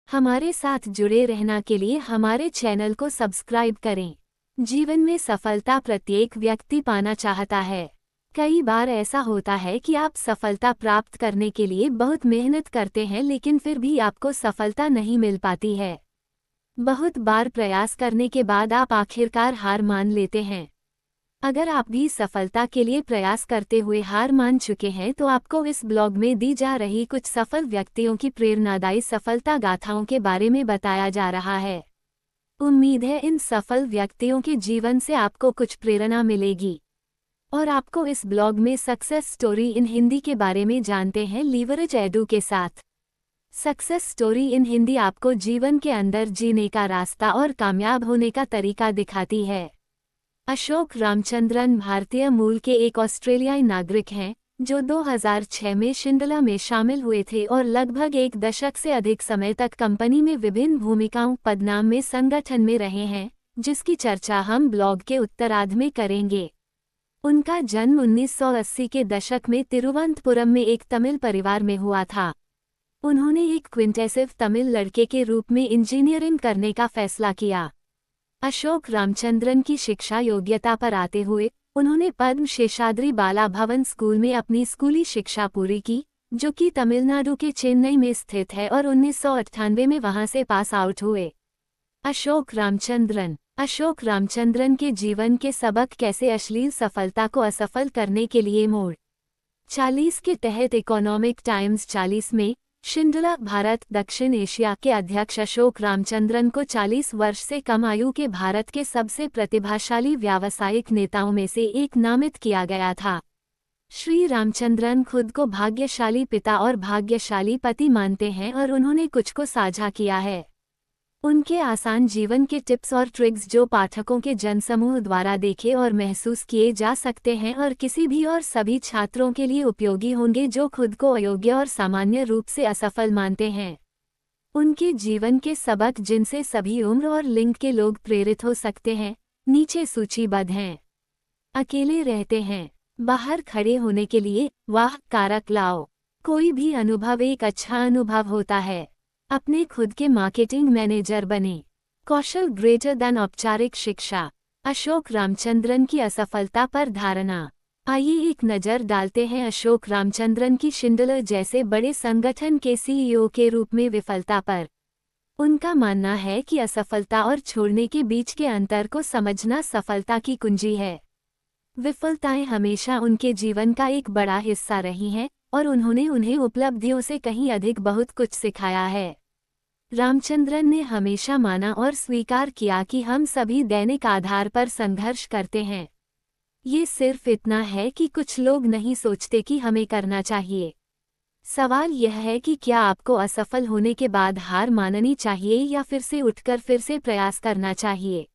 हमारे साथ जुड़े रहना के लिए हमारे चैनल को सब्सक्राइब करें। जीवन में सफलता प्रत्येक व्यक्ति पाना चाहता है। कई बार ऐसा होता है कि आप सफलता प्राप्त करने के लिए बहुत मेहनत करते हैं, लेकिन फिर भी आपको सफलता नहीं मिल पाती है। बहुत बार प्रयास करने के बाद आप आखिरकार हार मान लेते हैं। अगर आप भी सफलता के लिए प्रयास करते हुए हार मान चुके हैं तो आपको इस ब्लॉग में दी जा रही कुछ सफल व्यक्तियों की प्रेरणादायी सफलता गाथाओं के बारे में बताया जा रहा है। उम्मीद है इन सफल व्यक्तियों के जीवन से आपको कुछ प्रेरणा मिलेगी और आपको इस ब्लॉग में सक्सेस स्टोरी इन हिंदी के बारे में जानते हैं लीवरेज एडू के साथ। सक्सेस स्टोरी इन हिंदी आपको जीवन के अंदर जीने का रास्ता और कामयाब होने का तरीका दिखाती है। अशोक रामचंद्रन भारतीय मूल के एक ऑस्ट्रेलियाई नागरिक हैं जो 2006 में शिंडला में शामिल हुए थे और लगभग एक दशक से अधिक समय तक कंपनी में विभिन्न भूमिकाओं पदनाम में संगठन में रहे हैं, जिसकी चर्चा हम ब्लॉग के उत्तरार्ध में करेंगे। उनका जन्म 1980 के दशक में तिरुवनंतपुरम में एक तमिल परिवार में हुआ था। उन्होंने एक क्विंटेसिव तमिल लड़के के रूप में इंजीनियरिंग करने का फैसला किया। अशोक रामचंद्रन की शिक्षा योग्यता पर आते हुए उन्होंने पद्म शेषाद्री बाला भवन स्कूल में अपनी स्कूली शिक्षा पूरी की, जो कि तमिलनाडु के चेन्नई में स्थित है, और 1998 में वहां से पास आउट हुए। अशोक रामचंद्रन के जीवन के सबक कैसे अश्लील सफलता को असफल करने के लिए मोड़ 40 के तहत इकोनॉमिक टाइम्स 40 में शिंडला भारत दक्षिण एशिया के अध्यक्ष अशोक रामचंद्रन को 40 वर्ष से कम आयु के भारत के सबसे प्रतिभाशाली व्यावसायिक नेताओं में से एक नामित किया गया था। श्री रामचंद्रन खुद को भाग्यशाली पिता और भाग्यशाली पति मानते हैं और उन्होंने कुछ को साझा किया है। उनके आसान जीवन के टिप्स और ट्रिक्स जो पाठकों के जनसमूह द्वारा देखे और महसूस किए जा सकते हैं और किसी भी और सभी छात्रों के लिए उपयोगी होंगे जो खुद को अयोग्य और सामान्य रूप से असफल मानते हैं। उनके जीवन के सबक जिनसे सभी उम्र और लिंग के लोग प्रेरित हो सकते हैं, नीचे सूचीबद्ध हैं। अकेले रहते हैं। बाहर खड़े होने के लिए वाह कारक लाओ। कोई भी अनुभव एक अच्छा अनुभव होता है। अपने खुद के मार्केटिंग मैनेजर बने। कौशल ग्रेटर देन औपचारिक शिक्षा। अशोक रामचंद्रन की असफलता पर धारणा। आइए एक नज़र डालते हैं अशोक रामचंद्रन की शिंडलर जैसे बड़े संगठन के सीईओ के रूप में विफलता पर। उनका मानना है कि असफलता और छोड़ने के बीच के अंतर को समझना सफलता की कुंजी है। विफलताएं हमेशा उनके जीवन का एक बड़ा हिस्सा रही हैं और उन्होंने उन्हें उपलब्धियों से कहीं अधिक बहुत कुछ सिखाया है। रामचंद्रन ने हमेशा माना और स्वीकार किया कि हम सभी दैनिक आधार पर संघर्ष करते हैं। ये सिर्फ इतना है कि कुछ लोग नहीं सोचते कि हमें करना चाहिए। सवाल यह है कि क्या आपको असफल होने के बाद हार माननी चाहिए या फिर से उठकर फिर से प्रयास करना चाहिए।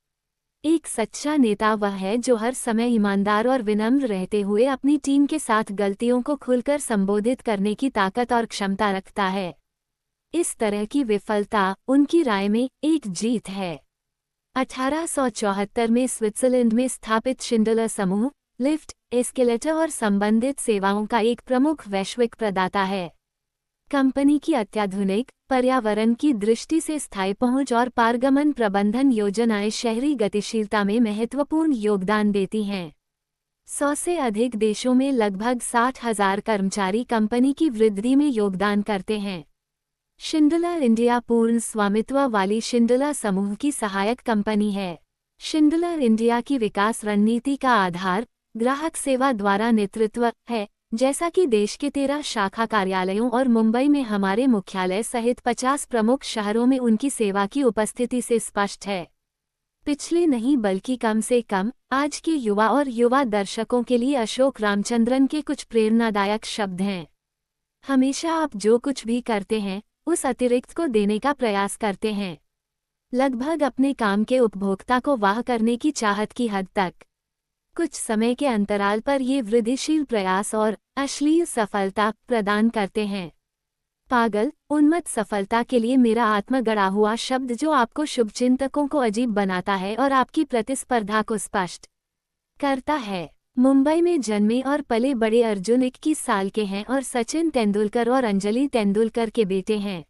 एक सच्चा नेता वह है जो हर समय ईमानदार और विनम्र रहते हुए अपनी टीम के साथ गलतियों को खुलकर संबोधित करने की ताकत और क्षमता रखता है। इस तरह की विफलता उनकी राय में एक जीत है। 1874 में स्विट्जरलैंड में स्थापित शिंडलर समूह लिफ्ट, एस्केलेटर और संबंधित सेवाओं का एक प्रमुख वैश्विक प्रदाता है। कंपनी की अत्याधुनिक, पर्यावरण की दृष्टि से स्थायी पहुंच और पारगमन प्रबंधन योजनाएं शहरी गतिशीलता में महत्वपूर्ण योगदान देती हैं। 100 से अधिक देशों में लगभग 60,000 कर्मचारी कंपनी की वृद्धि में योगदान करते हैं। शिंडलर इंडिया पूर्ण स्वामित्व वाली शिंडलर समूह की सहायक कंपनी है। शिंडलर इंडिया की विकास रणनीति का आधार ग्राहक सेवा द्वारा नेतृत्व है, जैसा कि देश के 13 शाखा कार्यालयों और मुंबई में हमारे मुख्यालय सहित 50 प्रमुख शहरों में उनकी सेवा की उपस्थिति से स्पष्ट है। पिछले नहीं बल्कि कम से कम आज के युवा और युवा दर्शकों के लिए अशोक रामचंद्रन के कुछ प्रेरणादायक शब्द हैं। हमेशा आप जो कुछ भी करते हैं उस अतिरिक्त को देने का प्रयास करते हैं, लगभग अपने काम के उपभोक्ता को वाह करने की चाहत की हद तक। कुछ समय के अंतराल पर ये वृद्धिशील प्रयास और अश्लील सफलता प्रदान करते हैं। पागल, उन्मत्त सफलता के लिए मेरा आत्मगढ़ा हुआ शब्द जो आपको शुभचिंतकों को अजीब बनाता है और आपकी प्रतिस्पर्धा को स्पष्ट करता है। मुंबई में जन्मे और पले बड़े अर्जुन 21 साल के हैं और सचिन तेंदुलकर और अंजलि तेंदुलकर के बेटे हैं।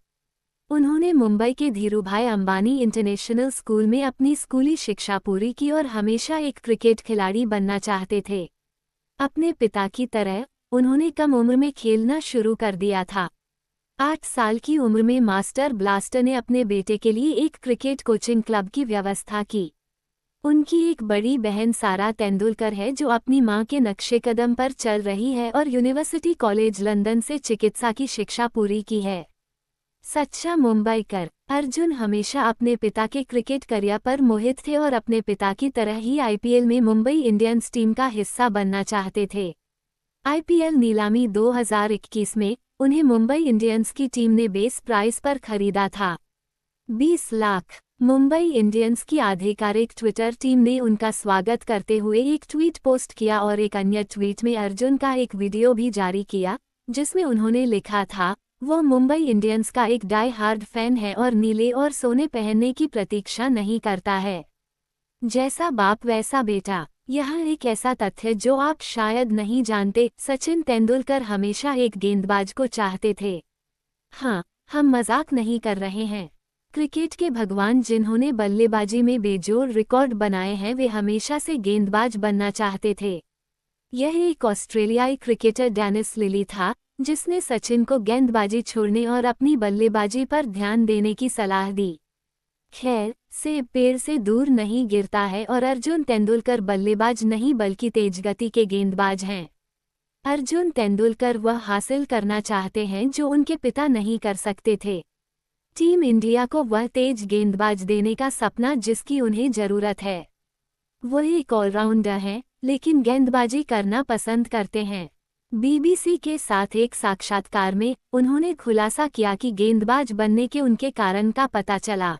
उन्होंने मुंबई के धीरूभाई अंबानी इंटरनेशनल स्कूल में अपनी स्कूली शिक्षा पूरी की और हमेशा एक क्रिकेट खिलाड़ी बनना चाहते थे। अपने पिता की तरह उन्होंने कम उम्र में खेलना शुरू कर दिया था। 8 साल की उम्र में मास्टर ब्लास्टर ने अपने बेटे के लिए एक क्रिकेट कोचिंग क्लब की व्यवस्था की। उनकी एक बड़ी बहन सारा तेंदुलकर है जो अपनी मां के नक्शे कदम पर चल रही है और यूनिवर्सिटी कॉलेज लंदन से चिकित्सा की शिक्षा पूरी की है। सच्चा मुंबईकर अर्जुन हमेशा अपने पिता के क्रिकेट करियर पर मोहित थे और अपने पिता की तरह ही आईपीएल में मुंबई इंडियंस टीम का हिस्सा बनना चाहते थे। आईपीएल नीलामी 2021 में उन्हें मुंबई इंडियंस की टीम ने बेस प्राइस पर खरीदा था 20 लाख। मुंबई इंडियंस की आधिकारिक ट्विटर टीम ने उनका स्वागत करते हुए एक ट्वीट पोस्ट किया और एक अन्य ट्वीट में अर्जुन का एक वीडियो भी जारी किया जिसमें उन्होंने लिखा था, वो मुंबई इंडियंस का एक डाई हार्ड फैन है और नीले और सोने पहनने की प्रतीक्षा नहीं करता है। जैसा बाप वैसा बेटा। यहाँ एक ऐसा तथ्य जो आप शायद नहीं जानते, सचिन तेंदुलकर हमेशा एक गेंदबाज को चाहते थे। हाँ, हम मजाक नहीं कर रहे हैं। क्रिकेट के भगवान जिन्होंने बल्लेबाजी में बेजोड़ रिकॉर्ड बनाए हैं वे हमेशा से गेंदबाज बनना चाहते थे। यह एक ऑस्ट्रेलियाई क्रिकेटर डेनिस लिली था जिसने सचिन को गेंदबाजी छोड़ने और अपनी बल्लेबाजी पर ध्यान देने की सलाह दी। खैर, सेब पेड़ से दूर नहीं गिरता है और अर्जुन तेंदुलकर बल्लेबाज नहीं बल्कि तेज गति के गेंदबाज हैं। अर्जुन तेंदुलकर वह हासिल करना चाहते हैं जो उनके पिता नहीं कर सकते थे। टीम इंडिया को वह तेज गेंदबाज देने का सपना जिसकी उन्हें जरूरत है। वो एक ऑलराउंडर हैं, लेकिन गेंदबाजी करना पसंद करते हैं। बीबीसी के साथ एक साक्षात्कार में उन्होंने खुलासा किया कि गेंदबाज बनने के उनके कारण का पता चला।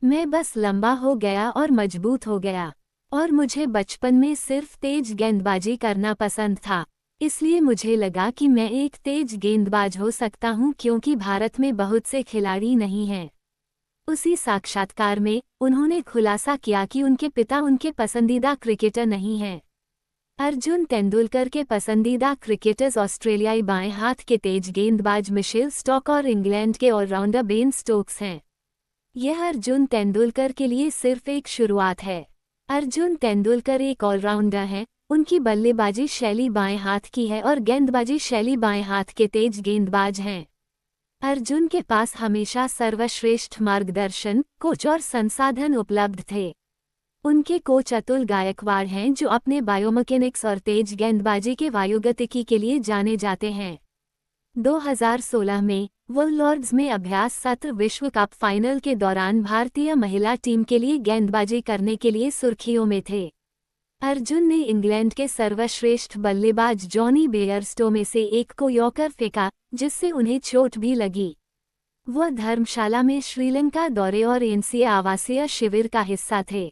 मैं बस लंबा हो गया और मजबूत हो गया और मुझे बचपन में सिर्फ तेज गेंदबाजी करना पसंद था, इसलिए मुझे लगा कि मैं एक तेज गेंदबाज हो सकता हूं क्योंकि भारत में बहुत से खिलाड़ी नहीं हैं। उसी साक्षात्कार में उन्होंने खुलासा किया कि उनके पिता उनके पसंदीदा क्रिकेटर नहीं हैं। अर्जुन तेंदुलकर के पसंदीदा क्रिकेटर्स ऑस्ट्रेलियाई बाएं हाथ के तेज गेंदबाज मिशेल स्टॉक और इंग्लैंड के ऑलराउंडर बेन स्टोक्स हैं। यह अर्जुन तेंदुलकर के लिए सिर्फ एक शुरुआत है। अर्जुन तेंदुलकर एक ऑलराउंडर हैं, उनकी बल्लेबाजी शैली बाएं हाथ की है और गेंदबाजी शैली बाएं हाथ के तेज गेंदबाज हैं। अर्जुन के पास हमेशा सर्वश्रेष्ठ मार्गदर्शन, कोच और संसाधन उपलब्ध थे। उनके कोच अतुल गायकवाड़ हैं जो अपने बायोमैकेनिक्स और तेज गेंदबाजी के वायुगतिकी के लिए जाने जाते हैं। 2016 में वो लॉर्ड्स में अभ्यास सत्र विश्व कप फाइनल के दौरान भारतीय महिला टीम के लिए गेंदबाजी करने के लिए सुर्खियों में थे। अर्जुन ने इंग्लैंड के सर्वश्रेष्ठ बल्लेबाज जॉनी बेयरस्टो में से एक को यॉर्कर फेंका जिससे उन्हें चोट भी लगी। वह धर्मशाला में श्रीलंका दौरे और एनसीए आवासीय शिविर का हिस्सा थे।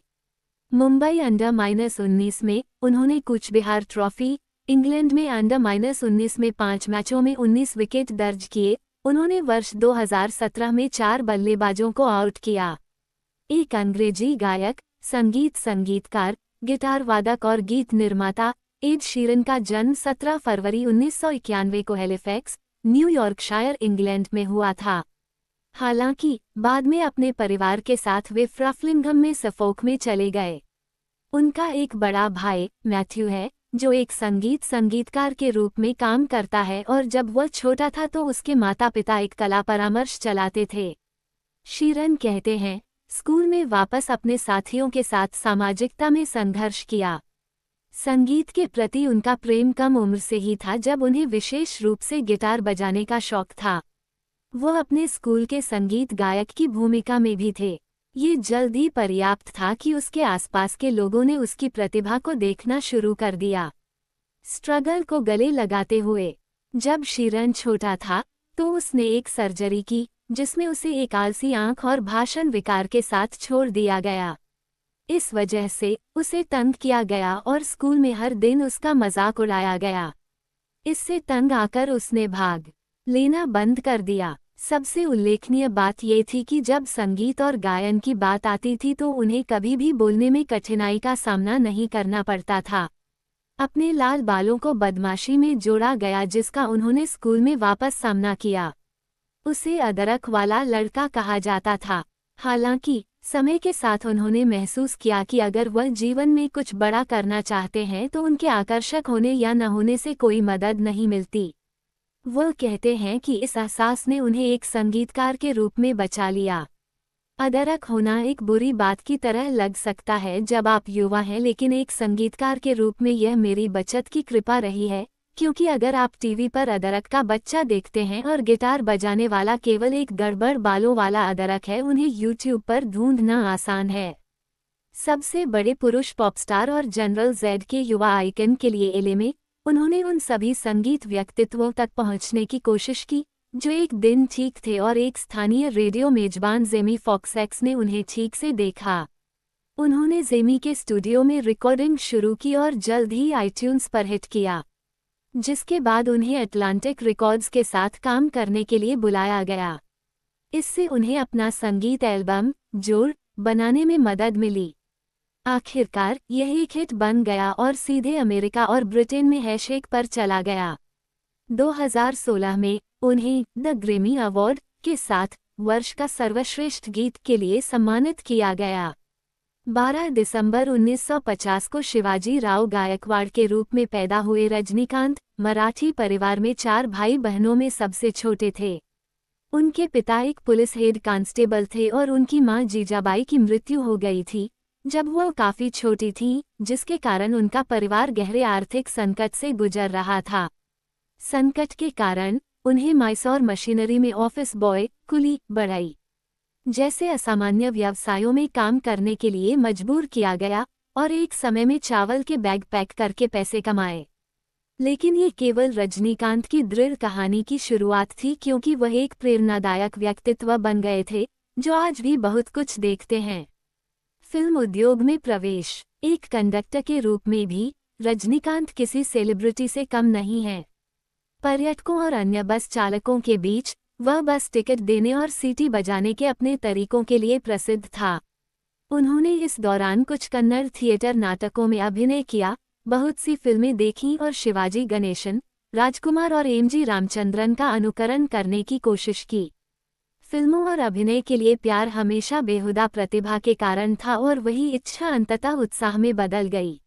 मुंबई अंडर-19 में उन्होंने कूचबिहार ट्रॉफी, इंग्लैंड में अंडर-19 में 5 मैचों में 19 विकेट दर्ज किए। उन्होंने वर्ष 2017 में 4 बल्लेबाजों को आउट किया। एक अंग्रेजी गायक, संगीतकार, गिटार वादक और गीत निर्माता, एड शीरन का जन्म 17 फरवरी 1991 को हैलिफैक्स, न्यूयॉर्कशायर, इंग्लैंड में हुआ था। हालांकि बाद में अपने परिवार के साथ वे फ्रफलिंघम में सफोक में चले गए। उनका एक बड़ा भाई मैथ्यू है जो एक संगीतकार के रूप में काम करता है और जब वह छोटा था तो उसके माता पिता एक कला परामर्श चलाते थे। शीरन कहते हैं, स्कूल में वापस अपने साथियों के साथ सामाजिकता में संघर्ष किया। संगीत के प्रति उनका प्रेम कम उम्र से ही था जब उन्हें विशेष रूप से गिटार बजाने का शौक था। वो अपने स्कूल के संगीत गायक की भूमिका में भी थे। ये जल्द ही पर्याप्त था कि उसके आसपास के लोगों ने उसकी प्रतिभा को देखना शुरू कर दिया। स्ट्रगल को गले लगाते हुए जब शीरन छोटा था तो उसने एक सर्जरी की जिसमें उसे एक आलसी आंख और भाषण विकार के साथ छोड़ दिया गया। इस वजह से उसे तंग किया गया और स्कूल में हर दिन उसका मजाक उड़ाया गया। इससे तंग आकर उसने भाग लेना बंद कर दिया। सबसे उल्लेखनीय बात ये थी कि जब संगीत और गायन की बात आती थी तो उन्हें कभी भी बोलने में कठिनाई का सामना नहीं करना पड़ता था। अपने लाल बालों को बदमाशी में जोड़ा गया जिसका उन्होंने स्कूल में वापस सामना किया। उसे अदरक वाला लड़का कहा जाता था। हालांकि समय के साथ उन्होंने महसूस किया कि अगर वह जीवन में कुछ बड़ा करना चाहते हैं तो उनके आकर्षक होने या न होने से कोई मदद नहीं मिलती। वह कहते हैं कि इस एहसास ने उन्हें एक संगीतकार के रूप में बचा लिया। अदरक होना एक बुरी बात की तरह लग सकता है जब आप युवा हैं, लेकिन एक संगीतकार के रूप में यह मेरी बचत की कृपा रही है, क्योंकि अगर आप टीवी पर अदरक का बच्चा देखते हैं और गिटार बजाने वाला केवल एक गड़बड़ बालों वाला अदरक है, उन्हें यूट्यूब पर ढूंढना आसान है। सबसे बड़े पुरुष पॉपस्टार और जनरल ज़ेड के युवा आइकन के लिए एले में उन्होंने उन सभी संगीत व्यक्तित्वों तक पहुंचने की कोशिश की जो एक दिन ठीक थे, और एक स्थानीय रेडियो मेजबान जेमी फॉक्सैक्स ने उन्हें ठीक से देखा। उन्होंने जेमी के स्टूडियो में रिकॉर्डिंग शुरू की और जल्द ही आईट्यून्स पर हिट किया, जिसके बाद उन्हें अटलांटिक रिकॉर्ड्स के साथ काम करने के लिए बुलाया गया। इससे उन्हें अपना संगीत एल्बम जोर बनाने में मदद मिली। आखिरकार यह एक हिट बन गया और सीधे अमेरिका और ब्रिटेन में #1 पर चला गया। 2016 में उन्हें द ग्रैमी अवार्ड के साथ वर्ष का सर्वश्रेष्ठ गीत के लिए सम्मानित किया गया। 12 दिसंबर 1950 को शिवाजी राव गायकवाड़ के रूप में पैदा हुए रजनीकांत मराठी परिवार में 4 भाई बहनों में सबसे छोटे थे। उनके पिता एक पुलिस हेड कांस्टेबल थे और उनकी मां जीजाबाई की मृत्यु हो गई थी जब वो काफी छोटी थी, जिसके कारण उनका परिवार गहरे आर्थिक संकट से गुजर रहा था। संकट के कारण उन्हें मैसौर मशीनरी में ऑफिस बॉय, कुली, बढ़ई जैसे असामान्य व्यवसायों में काम करने के लिए मजबूर किया गया और एक समय में चावल के बैग पैक करके पैसे कमाए। लेकिन ये केवल रजनीकांत की दृढ़ कहानी की शुरुआत थी, क्योंकि वह एक प्रेरणादायक व्यक्तित्व बन गए थे जो आज भी बहुत कुछ देखते हैं। फिल्म उद्योग में प्रवेश। एक कंडक्टर के रूप में भी रजनीकांत किसी सेलिब्रिटी से कम नहीं है। पर्यटकों और अन्य बस चालकों के बीच वह बस टिकट देने और सीटी बजाने के अपने तरीकों के लिए प्रसिद्ध था। उन्होंने इस दौरान कुछ कन्नड़ थिएटर नाटकों में अभिनय किया, बहुत सी फिल्में देखीं और शिवाजी गणेशन, राजकुमार और एमजी रामचंद्रन का अनुकरण करने की कोशिश की। फिल्मों और अभिनय के लिए प्यार हमेशा बेहुदा प्रतिभा के कारण था और वही इच्छा अंततः उत्साह में बदल गई।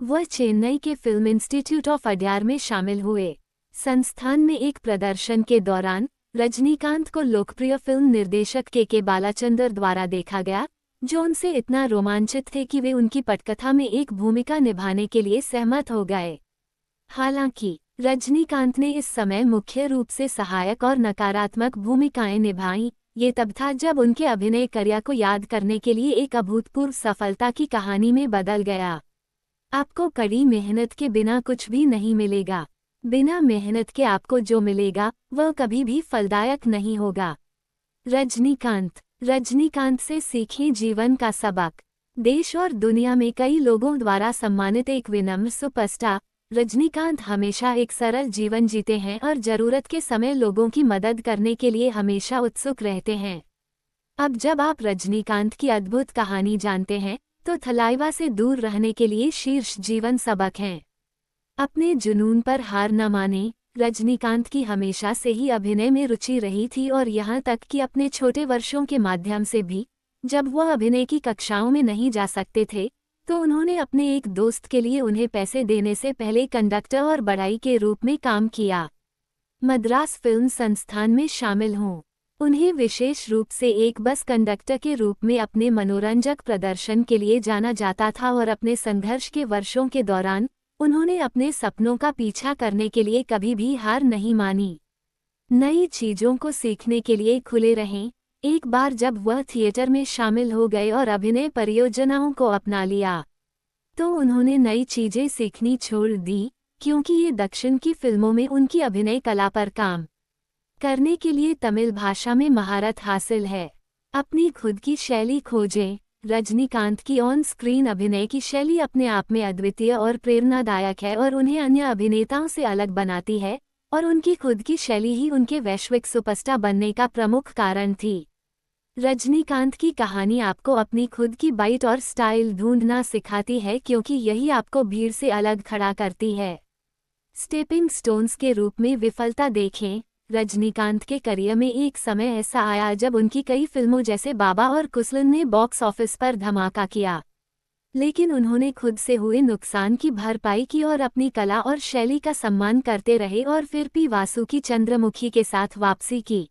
वह चेन्नई के फिल्म इंस्टीट्यूट ऑफ अड्यार में शामिल हुए। संस्थान में एक प्रदर्शन के दौरान रजनीकांत को लोकप्रिय फिल्म निर्देशक के बालाचंदर द्वारा देखा गया, जो उनसे इतना रोमांचित थे कि वे उनकी पटकथा में एक भूमिका निभाने के लिए सहमत हो गए। हालांकि रजनीकांत ने इस समय मुख्य रूप से सहायक और नकारात्मक भूमिकाएं निभाईं। ये तब था जब उनके अभिनय करियर को याद करने के लिए एक अभूतपूर्व सफलता की कहानी में बदल गया। आपको कड़ी मेहनत के बिना कुछ भी नहीं मिलेगा। बिना मेहनत के आपको जो मिलेगा वह कभी भी फलदायक नहीं होगा। रजनीकांत से सीखें जीवन का सबक। देश और दुनिया में कई लोगों द्वारा सम्मानित एक विनम्र सुपरस्टार रजनीकांत हमेशा एक सरल जीवन जीते हैं और जरूरत के समय लोगों की मदद करने के लिए हमेशा उत्सुक रहते हैं। अब जब आप रजनीकांत की अद्भुत कहानी जानते हैं तो थलाइवा से दूर रहने के लिए शीर्ष जीवन सबक हैं। अपने जुनून पर हार न मानें। रजनीकांत की हमेशा से ही अभिनय में रुचि रही थी और यहाँ तक कि अपने छोटे वर्षों के माध्यम से भी, जब वह अभिनय की कक्षाओं में नहीं जा सकते थे, तो उन्होंने अपने एक दोस्त के लिए उन्हें पैसे देने से पहले कंडक्टर और बढ़ई के रूप में काम किया। मद्रास फिल्म संस्थान में शामिल हों। उन्हें विशेष रूप से एक बस कंडक्टर के रूप में अपने मनोरंजक प्रदर्शन के लिए जाना जाता था और अपने संघर्ष के वर्षों के दौरान उन्होंने अपने सपनों का पीछा करने के लिए कभी भी हार नहीं मानी। नई चीजों को सीखने के लिए खुले रहें। एक बार जब वह थिएटर में शामिल हो गए और अभिनय परियोजनाओं को अपना लिया, तो उन्होंने नई चीजें सीखनी छोड़ दी, क्योंकि ये दक्षिण की फिल्मों में उनकी अभिनय कला पर काम करने के लिए तमिल भाषा में महारत हासिल है। अपनी खुद की शैली खोजें। रजनीकांत की ऑन स्क्रीन अभिनय की शैली अपने आप में अद्वितीय और प्रेरणादायक है और उन्हें अन्य अभिनेताओं से अलग बनाती है, और उनकी खुद की शैली ही उनके वैश्विक सुपरस्टार बनने का प्रमुख कारण थी। रजनीकांत की कहानी आपको अपनी खुद की बाइट और स्टाइल ढूंढना सिखाती है, क्योंकि यही आपको भीड़ से अलग खड़ा करती है। स्टेपिंग स्टोन्स के रूप में विफलता देखें। रजनीकांत के करियर में एक समय ऐसा आया जब उनकी कई फिल्मों जैसे बाबा और कुसलन ने बॉक्स ऑफिस पर धमाका किया, लेकिन उन्होंने खुद से हुए नुकसान की भरपाई की और अपनी कला और शैली का सम्मान करते रहे और फिर पी वासुकी चंद्रमुखी के साथ वापसी की।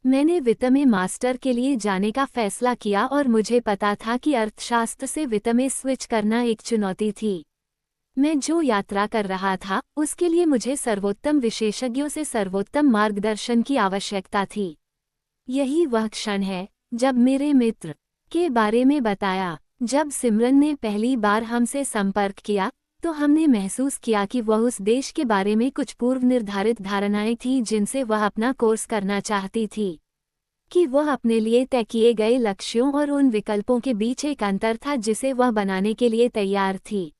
मैंने वित्त में मास्टर के लिए जाने का फैसला किया और मुझे पता था कि अर्थशास्त्र से वित्त में स्विच करना एक चुनौती थी। मैं जो यात्रा कर रहा था उसके लिए मुझे सर्वोत्तम विशेषज्ञों से सर्वोत्तम मार्गदर्शन की आवश्यकता थी। यही वह क्षण है जब मेरे मित्र के बारे में बताया। जब सिमरन ने पहली बार हमसे संपर्क किया तो हमने महसूस किया कि वह उस देश के बारे में कुछ पूर्व निर्धारित धारणाएं थीं जिनसे वह अपना कोर्स करना चाहती थी, कि वह अपने लिए तय किए गए लक्ष्यों और उन विकल्पों के बीच एक अंतर था जिसे वह बनाने के लिए तैयार थी।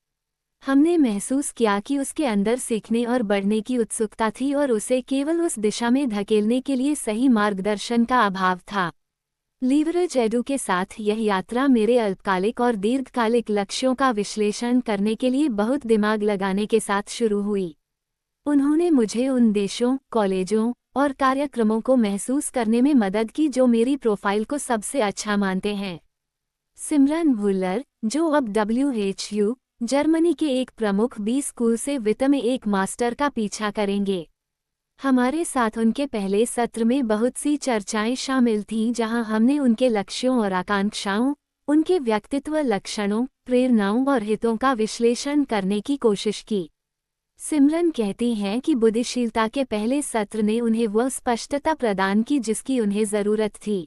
हमने महसूस किया कि उसके अंदर सीखने और बढ़ने की उत्सुकता थी और उसे केवल उस दिशा में धकेलने के लिए सही मार्गदर्शन का अभाव था। लीवरेज एडू के साथ यह यात्रा मेरे अल्पकालिक और दीर्घकालिक लक्ष्यों का विश्लेषण करने के लिए बहुत दिमाग लगाने के साथ शुरू हुई। उन्होंने मुझे उन देशों, कॉलेजों और कार्यक्रमों को महसूस करने में मदद की जो मेरी प्रोफाइल को सबसे अच्छा मानते हैं। सिमरन भुल्लर, जो अब WHU जर्मनी के एक प्रमुख बी स्कूल से वित्त में एक मास्टर का पीछा करेंगे। हमारे साथ उनके पहले सत्र में बहुत सी चर्चाएं शामिल थीं जहां हमने उनके लक्ष्यों और आकांक्षाओं, उनके व्यक्तित्व लक्षणों, प्रेरणाओं और हितों का विश्लेषण करने की कोशिश की। सिमरन कहती हैं कि बुद्धिशीलता के पहले सत्र ने उन्हें वह स्पष्टता प्रदान की जिसकी उन्हें ज़रूरत थी।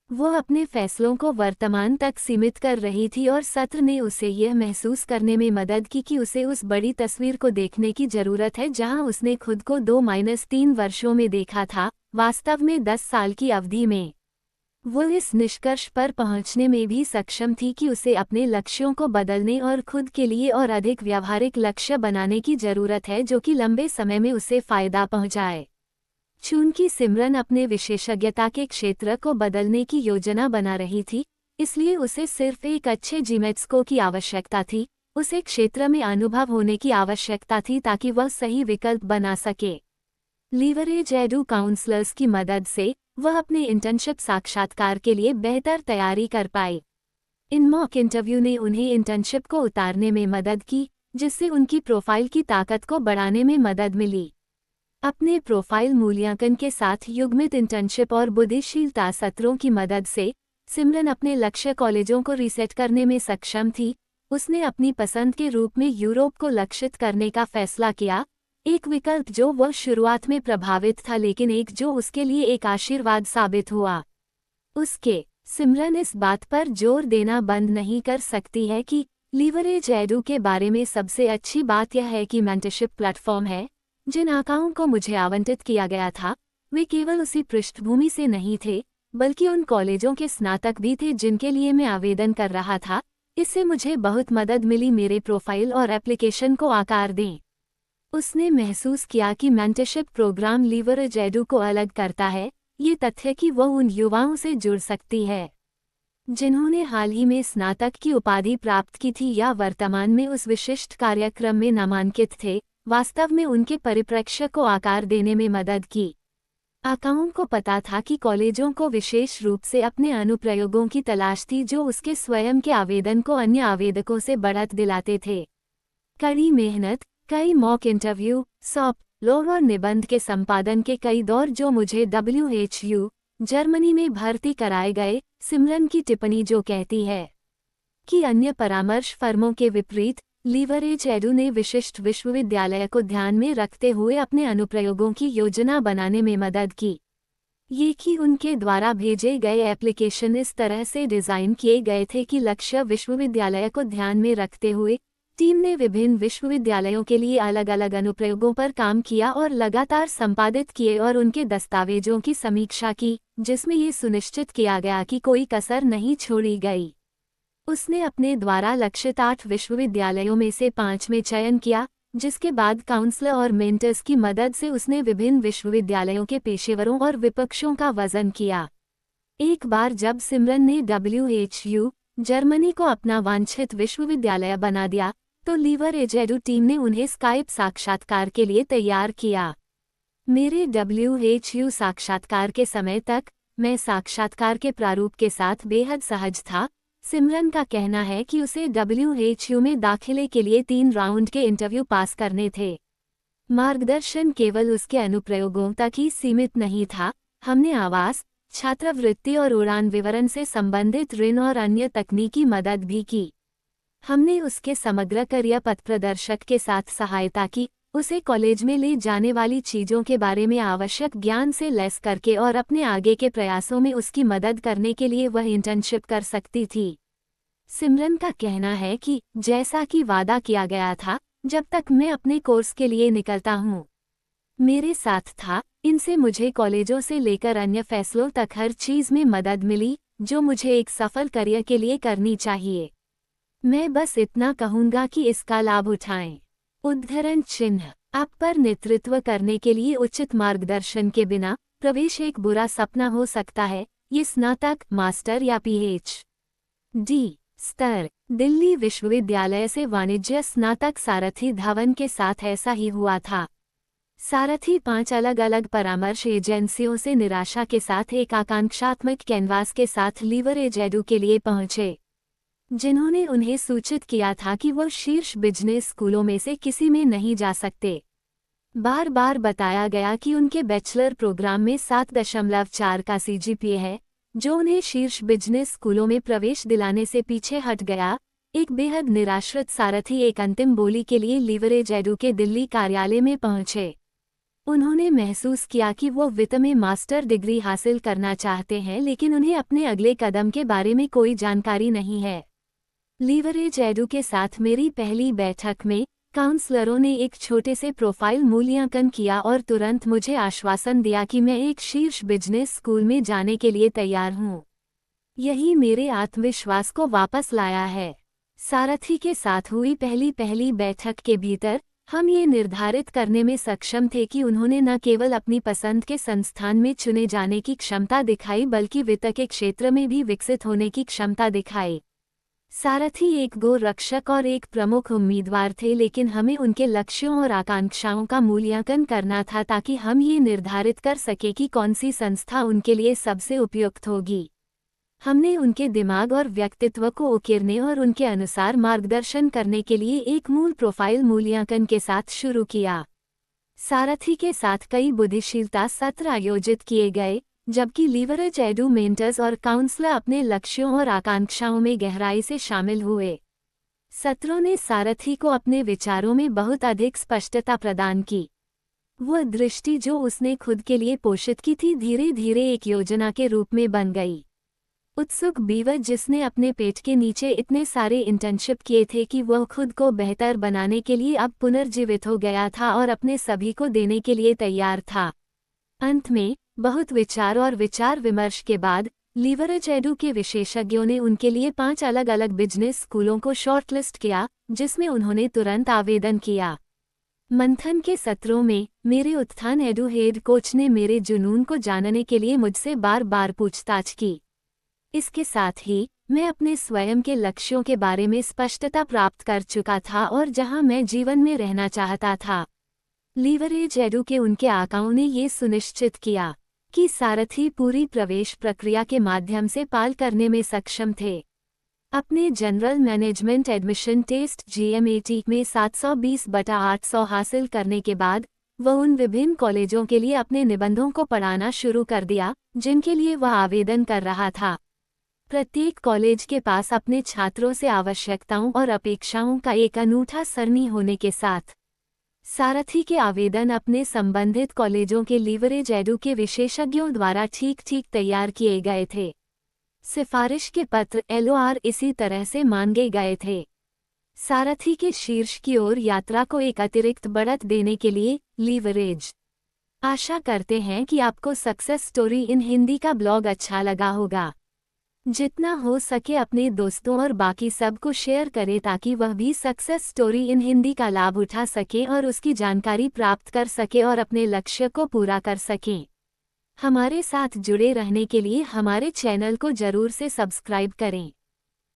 वह अपने फैसलों को वर्तमान तक सीमित कर रही थी और सत्र ने उसे यह महसूस करने में मदद की कि उसे उस बड़ी तस्वीर को देखने की जरूरत है जहां उसने खुद को 2-3 वर्षों में देखा था, वास्तव में 10 साल की अवधि में। वो इस निष्कर्ष पर पहुंचने में भी सक्षम थी कि उसे अपने लक्ष्यों को बदलने और खुद के लिए और अधिक व्यावहारिक लक्ष्य बनाने की जरूरत है जो कि लंबे समय में उसे फायदा पहुंचाए। चूंकि सिमरन अपने विशेषज्ञता के क्षेत्र को बदलने की योजना बना रही थी, इसलिए उसे सिर्फ एक अच्छे जीमेट्सको की आवश्यकता थी। उसे क्षेत्र में अनुभव होने की आवश्यकता थी ताकि वह सही विकल्प बना सके। लीवरेज एडू काउंसलर्स की मदद से वह अपने इंटर्नशिप साक्षात्कार के लिए बेहतर तैयारी कर पाए। इन मॉक इंटरव्यू ने उन्हें इंटर्नशिप को उतारने में मदद की, जिससे उनकी प्रोफाइल की ताकत को बढ़ाने में मदद मिली। अपने प्रोफाइल मूल्यांकन के साथ युग्मित इंटर्नशिप और बुद्धिशीलता सत्रों की मदद से सिमरन अपने लक्ष्य कॉलेजों को रीसेट करने में सक्षम थी। उसने अपनी पसंद के रूप में यूरोप को लक्षित करने का फैसला किया, एक विकल्प जो वह शुरुआत में प्रभावित था लेकिन एक जो उसके लिए एक आशीर्वाद साबित हुआ। सिमरन इस बात पर जोर देना बंद नहीं कर सकती है कि लीवरेज एडू के बारे में सबसे अच्छी बात यह है कि मेंटरशिप प्लेटफॉर्म है। जिन आकाओं को मुझे आवंटित किया गया था वे केवल उसी पृष्ठभूमि से नहीं थे, बल्कि उन कॉलेजों के स्नातक भी थे जिनके लिए मैं आवेदन कर रहा था। इससे मुझे बहुत मदद मिली मेरे प्रोफाइल और एप्लीकेशन को आकार दें। उसने महसूस किया कि मेंटरशिप प्रोग्राम लीवरेज एडू को अलग करता है, ये तथ्य कि वह उन युवाओं से जुड़ सकती है जिन्होंने हाल ही में स्नातक की उपाधि प्राप्त की थी या वर्तमान में उस विशिष्ट कार्यक्रम में नामांकित थे, वास्तव में उनके परिप्रेक्ष्य को आकार देने में मदद की। आकाओं को पता था कि कॉलेजों को विशेष रूप से अपने अनुप्रयोगों की तलाश थी जो उसके स्वयं के आवेदन को अन्य आवेदकों से बढ़त दिलाते थे। कड़ी मेहनत, कई मॉक इंटरव्यू, सॉप, लोग और निबंध के संपादन के कई दौर जो मुझे WHU जर्मनी में भर्ती कराए गए। सिमरन की टिप्पणी जो कहती है कि अन्य परामर्श फर्मों के विपरीत लीवरेज एडू ने विशिष्ट विश्वविद्यालय को ध्यान में रखते हुए अपने अनुप्रयोगों की योजना बनाने में मदद की। ये कि उनके द्वारा भेजे गए एप्लीकेशन इस तरह से डिज़ाइन किए गए थे कि लक्ष्य विश्वविद्यालय को ध्यान में रखते हुए टीम ने विभिन्न विश्वविद्यालयों के लिए अलग अलग अनुप्रयोगों पर काम किया और लगातार संपादित किए और उनके दस्तावेजों की समीक्षा की, जिसमें ये सुनिश्चित किया गया कि कोई कसर नहीं छोड़ी गई। उसने अपने द्वारा लक्षित 8 विश्वविद्यालयों में से 5 में चयन किया, जिसके बाद काउंसलर और मेंटर्स की मदद से उसने विभिन्न विश्वविद्यालयों के पेशेवरों और विपक्षों का वजन किया। एक बार जब सिमरन ने WHU जर्मनी को अपना वांछित विश्वविद्यालय बना दिया, तो लीवरेज एडू टीम ने उन्हें स्काइप साक्षात्कार के लिए तैयार किया। मेरे WHO साक्षात्कार के समय तक मैं साक्षात्कार के प्रारूप के साथ बेहद सहज था। सिमरन का कहना है कि उसे WHO में दाखिले के लिए 3 राउंड के इंटरव्यू पास करने थे। मार्गदर्शन केवल उसके अनुप्रयोगों तक ही सीमित नहीं था। हमने आवास, छात्रवृत्ति और उड़ान विवरण से संबंधित ऋण और अन्य तकनीकी मदद भी की। हमने उसके समग्र करियर पथ प्रदर्शक के साथ सहायता की, उसे कॉलेज में ले जाने वाली चीज़ों के बारे में आवश्यक ज्ञान से लैस करके और अपने आगे के प्रयासों में उसकी मदद करने के लिए वह इंटर्नशिप कर सकती थी। सिमरन का कहना है कि जैसा कि वादा किया गया था, जब तक मैं अपने कोर्स के लिए निकलता हूँ, मेरे साथ था, इनसे मुझे कॉलेजों से लेकर अन्य फैसलों तक हर चीज़ में मदद मिली जो मुझे एक सफल करियर के लिए करनी चाहिए। मैं बस इतना कहूँगा कि इसका लाभ उठाएं। उद्धरण चिन्ह। आप पर नेतृत्व करने के लिए उचित मार्गदर्शन के बिना प्रवेश एक बुरा सपना हो सकता है। ये स्नातक, मास्टर या PhD स्तर। दिल्ली विश्वविद्यालय से वाणिज्य स्नातक सारथी धवन के साथ ऐसा ही हुआ था। सारथी 5 अलग अलग परामर्श एजेंसियों से निराशा के साथ एक आकांक्षात्मक कैनवास के साथ लीवरेज एडू के लिए पहुंचे, जिन्होंने उन्हें सूचित किया था कि वो शीर्ष बिजनेस स्कूलों में से किसी में नहीं जा सकते। बार बार बताया गया कि उनके बैचलर प्रोग्राम में 7.4 का CGPA है, जो उन्हें शीर्ष बिजनेस स्कूलों में प्रवेश दिलाने से पीछे हट गया। एक बेहद निराश्रित सारथी एक अंतिम बोली के लिए लीवरेज एडू के दिल्ली कार्यालय में पहुंचे। उन्होंने महसूस किया कि वो वित्त में मास्टर डिग्री हासिल करना चाहते हैं, लेकिन उन्हें अपने अगले कदम के बारे में कोई जानकारी नहीं है। लीवरेज एडू के साथ मेरी पहली बैठक में काउंसलरों ने एक छोटे से प्रोफाइल मूल्यांकन किया और तुरंत मुझे आश्वासन दिया कि मैं एक शीर्ष बिजनेस स्कूल में जाने के लिए तैयार हूँ। यही मेरे आत्मविश्वास को वापस लाया है। सारथी के साथ हुई पहली बैठक के भीतर हम ये निर्धारित करने में सक्षम थे कि उन्होंने न केवल अपनी पसंद के संस्थान में चुने जाने की क्षमता दिखाई, बल्कि वित्त के क्षेत्र में भी विकसित होने की क्षमता दिखाई। सारथी एक गोरक्षक और एक प्रमुख उम्मीदवार थे, लेकिन हमें उनके लक्ष्यों और आकांक्षाओं का मूल्यांकन करना था ताकि हम ये निर्धारित कर सके कि कौन सी संस्था उनके लिए सबसे उपयुक्त होगी। हमने उनके दिमाग और व्यक्तित्व को उकेरने और उनके अनुसार मार्गदर्शन करने के लिए एक मूल प्रोफाइल मूल्यांकन के साथ शुरू किया। सारथी के साथ कई बुद्धिशीलता सत्र आयोजित किए गए, जबकि लीवरेज एडू मेंटर्स और काउंसलर अपने लक्ष्यों और आकांक्षाओं में गहराई से शामिल हुए। सत्रों ने सारथी को अपने विचारों में बहुत अधिक स्पष्टता प्रदान की। वह दृष्टि जो उसने खुद के लिए पोषित की थी, धीरे धीरे एक योजना के रूप में बन गई। उत्सुक बीवर, जिसने अपने पेट के नीचे इतने सारे इंटर्नशिप किए थे कि वह खुद को बेहतर बनाने के लिए अब पुनर्जीवित हो गया था और अपने सभी को देने के लिए तैयार था। अंत में बहुत विचार और विचार विमर्श के बाद लीवरेज एडू के विशेषज्ञों ने उनके लिए 5 अलग अलग बिजनेस स्कूलों को शॉर्टलिस्ट किया, जिसमें उन्होंने तुरंत आवेदन किया। मंथन के सत्रों में मेरे उत्थान एडू हेड कोच ने मेरे जुनून को जानने के लिए मुझसे बार बार पूछताछ की। इसके साथ ही मैं अपने स्वयं के लक्ष्यों के बारे में स्पष्टता प्राप्त कर चुका था और जहां मैं जीवन में रहना चाहता था। लीवरेज एडू के उनके आकाओं ने ये सुनिश्चित किया कि सारथी पूरी प्रवेश प्रक्रिया के माध्यम से पाल करने में सक्षम थे। अपने general management admission test GMAT में 720/800 हासिल करने के बाद वह उन विभिन्न कॉलेजों के लिए अपने निबंधों को पढ़ाना शुरू कर दिया जिनके लिए वह आवेदन कर रहा था। प्रत्येक कॉलेज के पास अपने छात्रों से आवश्यकताओं और अपेक्षाओं का एक अनूठा सरणी होने के साथ सारथी के आवेदन अपने संबंधित कॉलेजों के लीवरेज एडू के विशेषज्ञों द्वारा ठीक तैयार किए गए थे। सिफारिश के पत्र LOR इसी तरह से मांगे गए थे। सारथी के शीर्ष की ओर यात्रा को एक अतिरिक्त बढ़त देने के लिए लीवरेज। आशा करते हैं कि आपको सक्सेस स्टोरी इन हिंदी का ब्लॉग अच्छा लगा होगा। जितना हो सके अपने दोस्तों और बाकी सब को शेयर करें ताकि वह भी सक्सेस स्टोरी इन हिंदी का लाभ उठा सके और उसकी जानकारी प्राप्त कर सके और अपने लक्ष्य को पूरा कर सकें। हमारे साथ जुड़े रहने के लिए हमारे चैनल को जरूर से सब्सक्राइब करें।